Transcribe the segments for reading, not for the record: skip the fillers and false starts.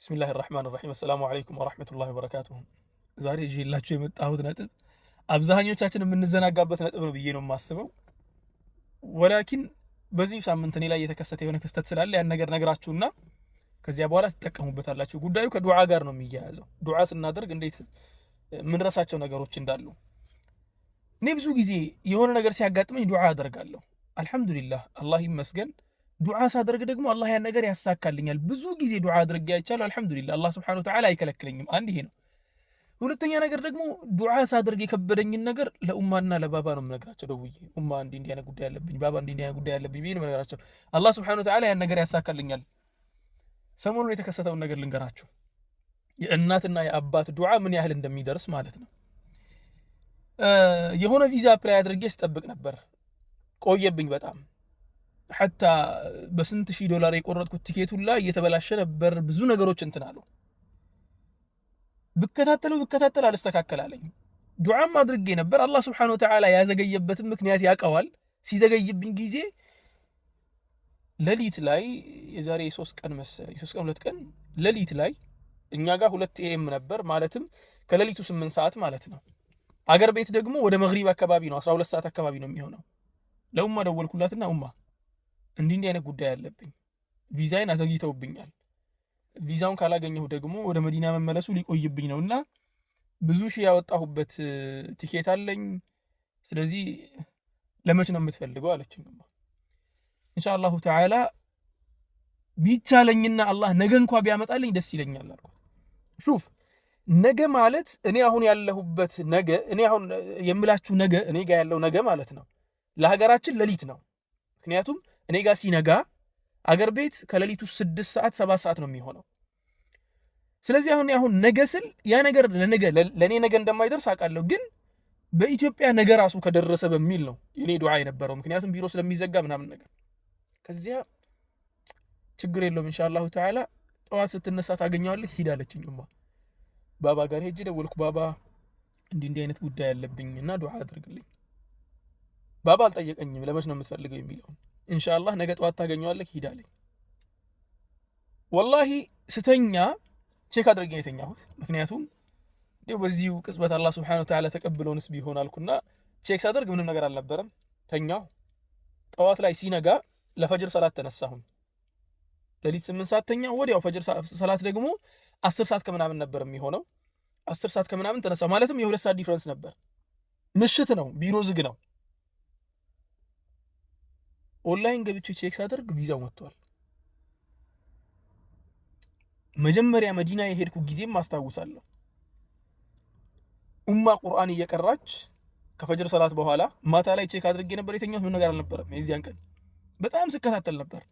بسم الله الرحمن الرحيم السلام عليكم ورحمة الله وبركاته ዛሬ ይዤላችሁ የመጣሁት ነጥብ አብዛኞቻችን የምንዘናጋበት ነጥብ ነው ብዬ ነው የማስበው ወላኪን በዚህ ሳምንት እኔ ላይ የተከሰተ የሆነ ክስተት ስላለ ያን ነገር ነግራችሁና ከዚያ በኋላ ተጠቀሙበታላችሁ ጉዳዩ ከዱዓ ጋር ነው የሚያያዘው ዱዓ ስናደርግ እንዴት ምን ረሳቸው ነገሮች እንዳሉ እኔ ብዙ ጊዜ የሆነ ነገር ሲያጋጥመኝ ዱዓ አደርጋለሁ አልহামዱሊላህ አላህ ይመስገን ዱዓ ሳደርግ ደግሞ አላህ ያን ነገር ያሳካልኛል ብዙ ጊዜ ዱዓ አድርጌ አይቻለሁ አልহামዱሊላህ አላህ Subhanahu Wa Ta'ala አይከለክለኝም አንድ ይሄ ነው ሁለተኛ ነገር ደግሞ ዱዓ ሳደርግ የከበደኝን ነገር ለኡማና ለባባ ነው የምነግራቸው ደውዬ ኡማ እንዲህ አይነት ጉዳይ አለብኝ ባባ እንዲህ አይነት ጉዳይ አለብኝ ብዬ ነው የምነግራቸው አላህ Subhanahu Wa Ta'ala ያን ነገር ያሳካልኛል ሰሞኑን የተከሰተውን ነገር ልንገራችሁ የእናትና የአባት ዱዓ ምን ያህል እንደሚደርስ ማለት ነው የሆነ ቪዛ አፕላይ አድርጌ ስጠብቅ ነበር ቆየብኝ በጣም حتى በስንት ሺህ ዶላር የቆረጥኩት ቲኬቱን ላይ እየተበላሸ ነበር ብዙ ነገሮች እንትን አሉ ብከታተል አልስተካከላለኝ ዱዓም አድርጌ ነበር አላህ Subhanahu Wa Ta'ala ያዘገየበት ምክንያት ያቀዋል ሲዘገይብኝ ጊዜ ለሊት ላይ የዛሬ 3 ቀን መሰለኝ 3 ቀን 2 ቀን ለሊት ላይ እኛ ጋር 2 AM ነበር ማለትም ከለሊቱ 8 ሰዓት ማለት ነው አገር ቤት ደግሞ ወደ መግሪብ አካባቢ ነው 12 ሰዓት አካባቢ ነው የሚሆነው ለኡማ ደወልኩላትና ኡማ እንዲህ አይነት ጉዳይ አለብኝ ቪዛዬን አዘግይተውብኛል ቪዛውን ካላገኘሁ ደግሞ ወደ መዲና መመለሱ ሊቆይብኝ ነውና ብዙ ሺህ ያወጣሁበት ቲኬት አለኝ ስለዚህ ለመች ነው የምትፈልገው አለችኝ ኢንሻአላሁ ተዓላ ቢቻለኝና አላህ ነገ እንኳን ቢያመጣልኝ ደስ ይለኛል አልኩት ሹፍ ነገ ማለት እኔ አሁን ያለሁበት ነገ እኔ አሁን የምላችሁ ነገ እኔ ጋር ያለው ነገ ማለት ነው ለሀገራችን ለሊት ነው ምክንያቱም እኔ ጋር ሲነጋ አገር ቤት ከለሊቱ 6 ሰዓት 7 ሰዓት ነው የሚሆነው ስለዚህ አሁን ነገ ስል ያ ነገር ለኔ ነገ እንደማይደርስ አውቃለሁ ግን በኢትዮጵያ ነገ ራሱ ከደረሰ በሚል ነው የኔ ዱዓ የነበረው ምክንያቱም ቢሮ ስለሚዘጋ ምናምን ነገር ከዚያ ችግር የለውም ኢንሻአላሁ ተዓላ ጠዋት ስትነሳ ታገኘዋለህ ሂዳለችኝ ባባ ጋር ሄጄ ደወልኩ ባባ እንዲህ አይነት ጉዳይ አለብኝና ዱዓ አድርግልኝ ባባ አልጠየቀኝም ለመች ነው የምትፈልገው የሚለው ኢንሻአላህ ነገ ጠዋት ታገኘዋለህ ሂዳለኝ ወላሂ ስተኛ ቼክ አድርጌ የተኛሁት ምክንያቱም በዚሁ ቅጽበት አላህ Subhanahu Wa Ta'ala ተቀብሎንስ ቢሆን አልኩና ቼክ ሳደርግ ምንም ነገር አልነበረም ተኛው ጠዋት ላይ ሲነጋ ለፈጅር ሰላት ተነሳሁኝ ለሊት 8 ሰዓት ተኛ ወዲያው ፈጅር ሰላት ደግሞ 10 ሰዓት ከምናምን ነበር የሚሆነው 10 ሰዓት ከምናምን ተነሳ ማለትም የ2 ሰዓት ዲፈረንስ ነበር ምሽት ነው ቢሮ ዝግ ነው ኦንላይን ገብቼ ቼክ ሳደርግ ቪዛው መጥቷል መጀመሪያ መዲና የሄድኩ ጊዜም ማስታወሳለሁ ኡማ ቁርአን እየቀራች ከፈጅር ሰላት በኋላ ማታ ላይ ቼክ አድርጌ ነበር የተኛው ምን ነገር አልነበረም የዚያን ቀን በጣም ስከታተል ነበር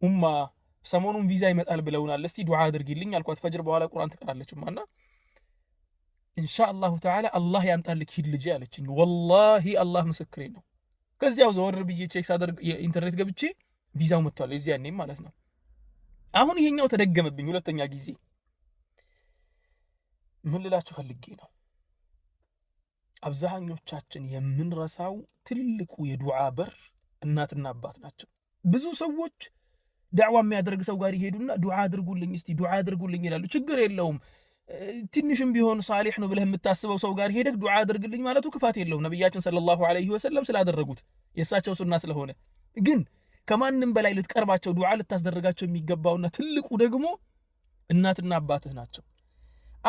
ኡማ ሰሞኑን ቪዛ ይመጣል ብለውናል እስቲ ዱዓ አድርጊልኝ አልኳት ፈጅር በኋላ ቁርአን ትቀራለች ኡማና ኢንሻአላሁ ተዓላ አላህ ያምጣልክ ሂድ ልጅ አለችኝ ወላሂ አላህ ምስክሬ ነው ከዚያው ዘወር ብዬ ቼክ ሳደርግ የኢንተርኔት ገብቼ ቪዛው መጥቷል የዚያኔም ማለት ነው አሁን ይሄኛው ተደገመብኝ ሁለተኛ ጊዜ ምን ልላችሁ ፈልጌ ነው አብዛኞቻችን የምንረሳው ትልቁ የዱዓ በር እናትና አባት ናቸው ብዙ ሰዎች ዳዕዋ የሚያደርግ ሰው ጋር ይሄዱና ዱዓ አድርጉልኝ እስቲ ዱዓ አድርጉልኝ ይላሉ ችግር የለውም ትንሽም ቢሆን ሳሊህ ነው ብለህ የምታስበው ሰው ጋር ሄደህ ዱዓ አድርግልኝ ማለቱ ክፋት የለውም ነብያችን ሰለላሁ ዐለይሂ ወሰለም ስላደረጉት የሳቸው ሱና ስለሆነ ግን ከማንንም በላይ ልትቀርባቸው ዱዓ ልታስደርጋቸው የሚገባውና ትልቁ ደግሞ እናትና አባትህ ናቸው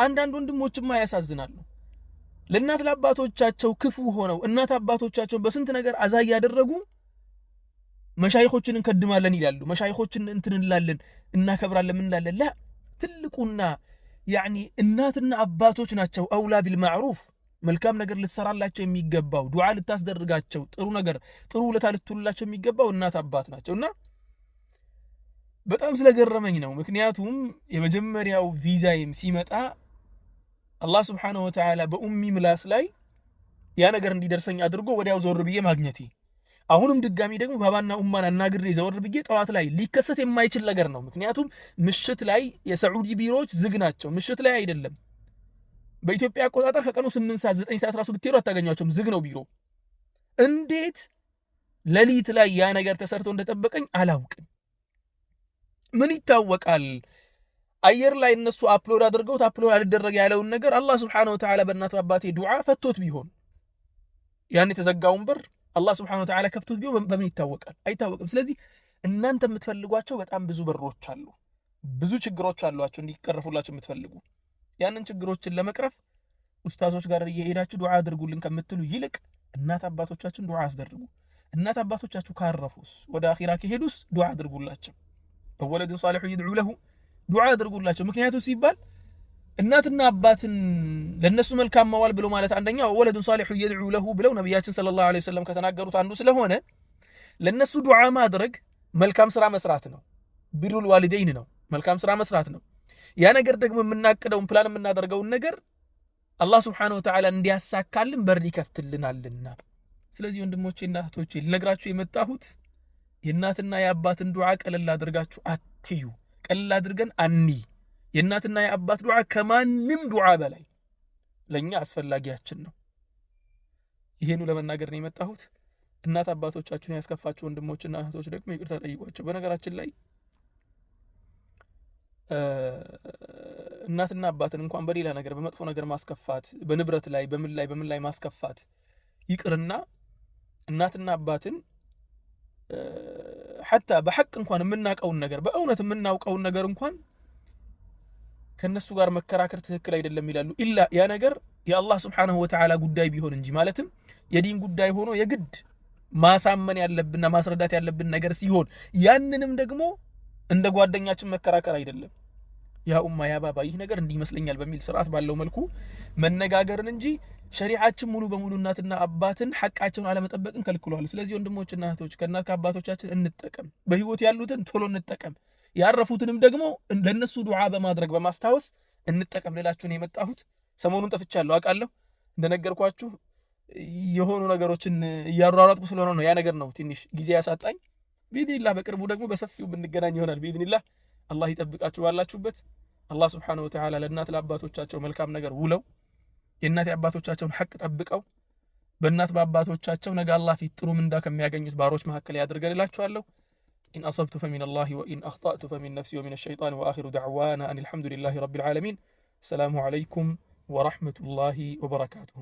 አንዳንድ ወንድሞችማ ያሳዝናሉ ለእናት ለአባቶቻቸው ክፉ ሆነው እናት አባቶቻቸውን በስንት ነገር አዛ ያደረጉ መሻይኾችን እንከድማለን ይላሉ መሻይኾችን እንትን እንላለን እናከብራለን ምን እንላለን ላ ትልቁና يعني እናትና አባቶች ናቸው አውላ ቢልማዕሩፍ መልካም ነገር ልትሰራላቸው የሚገባው ዱዓ ልታስደርጋቸው ጥሩ ነገር ጥሩ ውለታ ልትውላቸው የሚገባው እናት አባት ናቸውና በጣም ስለገረመኝ ነው ምክንያቱም የመጀመሪያው ቪዛዬም ሲመጣ አላህ Subhanahu Wa Ta'ala በኡሚ ምላስ ላይ ያ ነገር እንዲደርሰኝ አድርጎ ወዲያው ዞር ብዬ ማግኘቴ አሁንም ድጋሚ ደግሞ ባባና ኡማን አናግሬ ዘወር ብዬ ጠዋት ላይ ሊከሰት የማይችል ነገር ነው ምክንያቱም ምሽት ላይ የሳዑዲ ቢሮዎች ዝግ ናቸው ምሽት ላይ አይደለም በኢትዮጵያ አቆጣጠር ከቀኑ 8 ሰዓት 9 ሰዓት ራሱ ብትሄዱ አታገኛቸውም ዝግ ነው ቢሮ እንዴት ለሊት ላይ ያ ነገር ተሰርቶ እንደተጠበቀኝ አላውቅም ምን ይታወቃል አየር ላይ እነሱ አፕሎድ አድርገውት አፕሎድ አልደረገ ያለውን ነገር አላህ Subhanahu Wa Ta'ala በእናት በአባቴ ዱዓ ፈቶት ቢሆን ያን የተዘጋውን በር አላህ Subhanahu Wa Ta'ala ከፍቶት ቢሆን በምን ይታወቃል? አይታወቅም። ስለዚህ እናንተ የምትፈልጓቸው በጣም ብዙ በሮች አሉ፣ ብዙ ችግሮች አሏቸው እንዲቀርፉላችሁ የምትፈልጉ። ያንን ችግሮችን ለመቅረፍ ኡስታዞች ጋር እየሄዳችሁ ዱዓ አድርጉልን ከምትሉ ይልቅ እናት አባቶቻችሁን ዱዓ አስደርጉ። እናት አባቶቻችሁ ካረፉስ ወደ አኺራ ከሄዱስ ዱዓ አድርጉላቸው። ወለዱ ሷሊሁ ይድዑ ለሁ ዱዓ አድርጉላቸው። ምክንያቱም ሲባል እናትና አባትን ለነሱ መልካም ማዋል ብሎ ማለት አንደኛ ወለዱ ሷሊሁ ይድዑ ለሁ ብለው ነብያችን ሰለላሁ ዐለይሂ ወሰለም ከተናገሩት አንዱ ስለሆነ ለነሱ ዱዓ ማድረግ መልካም ስራ መስራት ነው። ቢሩል ዋሊደይን ነው፣ መልካም ስራ መስራት ነው። ያ ነገር ደግሞ የምናቅደውን ፕላን የምናደርገውን ነገር አላህ Subhanahu Wa Ta'ala እንዲያሳካልን በር ይከፍትልናልና። ስለዚህ ወንድሞቼና እህቶቼ ልነግራችሁ የመጣሁት የእናትና የአባትን ዱዓ ቀለል አድርጋችሁ አትዩ፣ ቀለል አድርገን አኒ የእናትና የአባት ዱዓ ከማንም ዱዓ በላይ ለኛ አስፈላጊያችን ነው። ይሄኑ ለመናገር ነው የመጣሁት። እናት አባቶቻችሁን ያስከፋችሁ ወንድሞችና እህቶች ደግሞ ይቅርታ ጠይቋቸው። በነገራችን ላይ እናትና አባትን እንኳን በሌላ ነገር በመጥፎ ነገር ማስከፋት፣ በንብረት ላይ በምን ላይ ማስከፋት ይቅርና እናትና አባትን حتى በሐቅ እንኳን የምናቀውን ነገር በእውነት የምናውቀውን ነገር እንኳን ከነሱ ጋር መከራከር ትክክል አይደለም ይላሉ። ኢላ ያ ነገር የአላህ Subhanahu Wa Ta'ala ጉዳይ ቢሆን እንጂ ማለትም የዲን ጉዳይ ሆኖ የግድ ማሳመን ያለብንና ማስረዳት ያለብን ነገር ሲሆን ያንንም ደግሞ እንደ ጓደኛችን መከራከር አይደለም። ያ ኡማ ያ ባባ ይህ ነገር እንዲመስለኛል በሚል ስርዓት ባለው መልኩ መነጋገርን እንጂ ሸሪዓችን ሙሉ በሙሉ እናትና አባትን ሐቃቸውን አለመጠበቅን ከልክሏል። ስለዚህ ወንድሞችና እህቶች ከእናት ከአባቶቻችን እንጠቀም፣ በህይወት ያሉትን ቶሎ እንጠቀም፣ ያረፉትንም ደግሞ ለነሱ ዱዓ በማድረግ በማስታወስ እንጠቀም ልላችሁ ነው የመጣሁት። ሰሞኑን ጠፍቻለሁ አውቃለሁ፣ እንደነገርኳችሁ የሆኑ ነገሮችን እያሯሯጥኩ ስለሆነ ነው ያ ነገር ነው ትንሽ ጊዜ ያሳጣኝ። ቢኢዝኒላህ በቅርቡ ደግሞ በሰፊው ብንገናኝ ይሆናል። ቢኢዝኒላህ አላህ ይጠብቃችሁ ባላችሁበት። አላህ Subhanahu Wa Ta'ala ለእናት ለአባቶቻቸው መልካም ነገር ውለው የእናት አባቶቻቸውን ሐቅ ጠብቀው በእናት በአባቶቻቸው ነገ አላህ ፊት ጥሩ ምንዳ ከሚያገኙት ባሮች መካከል ያድርገን እላችኋለሁ። إن أصبت فمن الله وإن أخطأت فمن نفسي ومن الشيطان وآخر دعوانا أن الحمد لله رب العالمين. السلام عليكم ورحمة الله وبركاته.